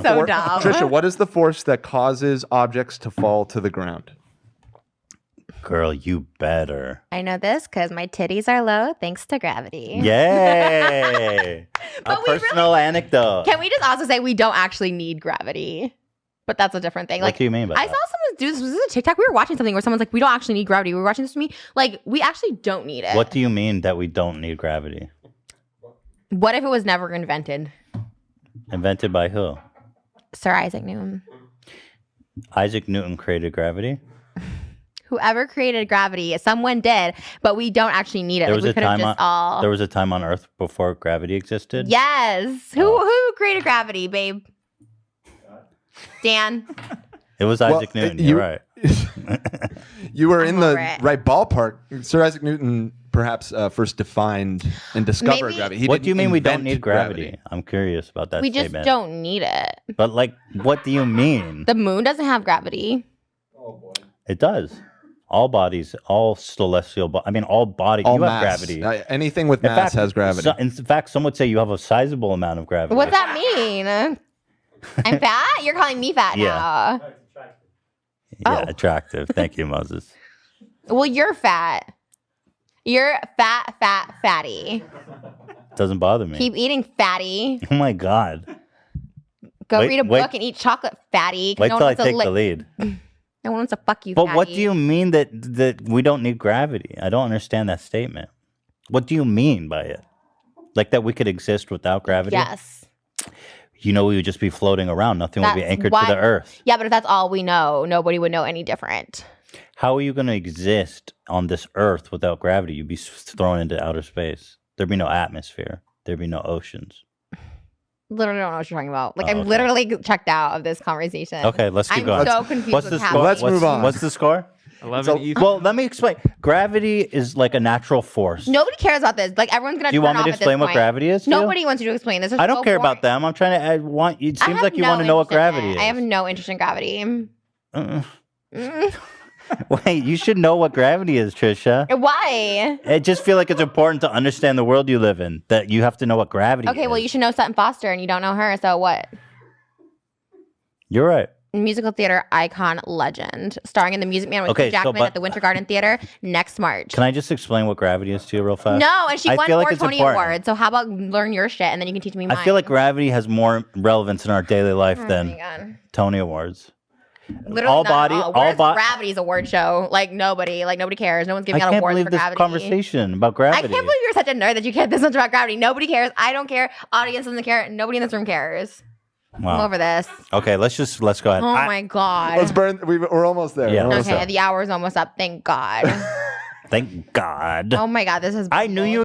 So dumb. Trisha, what is the force that causes objects to fall to the ground? Girl, you better. I know this because my titties are low thanks to gravity. Yay! A personal anecdote. Can we just also say we don't actually need gravity? But that's a different thing. What do you mean by I that? saw someone do this. Was this a TikTok? We were watching something where someone's like, we don't actually need gravity. We were watching this with me. Like, we actually don't need it. What do you mean that we don't need gravity? What if it was never invented? Invented by who? Sir Isaac Newton. Isaac Newton created gravity? Whoever created gravity, someone did, but we don't actually need it. There Like, was we a could have time just all. There was a time on Earth before gravity existed? Yes. Who created gravity, babe? Dan. It was Isaac Newton. You're right. You were in the right ballpark. Sir Isaac Newton perhaps first defined and discovered gravity. What do you mean we don't need gravity? I'm curious about that We statement. just don't need it. But like, what do you mean? The moon doesn't have gravity. It does. All bodies, all celestial, all bodies, All you mass. have gravity. Anything with mass has gravity. In fact, some would say you have a sizable amount of gravity. What's that mean? I'm fat? You're calling me fat now. Yeah, attractive. Thank you, Moses. Well, you're fat. You're fatty. Doesn't bother me. Keep eating, fatty. Oh my God. Go read a book and eat chocolate, fatty. Wait till I take the lead. No one wants to fuck you, But fatty. what do you mean that we don't need gravity? I don't understand that statement. What do you mean by it? Like that we could exist without gravity? Yes. We would just be floating around. Nothing would be anchored to the earth. Yeah, but if that's all we know, nobody would know any different. How are you going to exist on this earth without gravity? You'd be thrown into outer space. There'd be no atmosphere. There'd be no oceans. Literally don't know what you're talking about. Like, I'm literally checked out of this conversation. Okay, let's keep going. I'm so confused. What's the score? Let's move on. What's the score? 11 Well, let me explain. Gravity is like a natural force. Nobody cares about this. Like, everyone's gonna. Do you turn want me off to at this explain what point. gravity is? Nobody wants you to explain this. I don't care about them. I'm trying to. It seems like you want to know what gravity is. I have no interest in gravity. Wait, you should know what gravity is, Trisha. Why? I just feel like it's important to understand the world you live in. That you have to know what gravity is. Okay, well, you should know Sutton Foster, and you don't know her. So what? You're right. Musical theater icon legend, starring in The Music Man with Hugh Jackman at the Winter Garden Theater next March. Can I just explain what gravity is to you real fast? No, and she won feel 4 like it's Tony important. Awards. So how about learn your shit, and then you can teach me mine. I feel like gravity has more relevance in our daily life Oh than my God. Tony Awards. Literally all not body, at all Where's body. Gravity's award show? Like nobody cares. No one's giving I out can't awards believe for this gravity. conversation about gravity. I can't believe you're such a nerd that you care this much about gravity. Nobody cares. I don't care. Audience doesn't care. Nobody in this room cares. Wow. I'm over this. Okay, let's go ahead. Oh my God. Let's burn. We're almost there. Yeah. We're almost Okay, there. the hour's almost up. Thank God. Thank God. Oh my God, this is. I knew you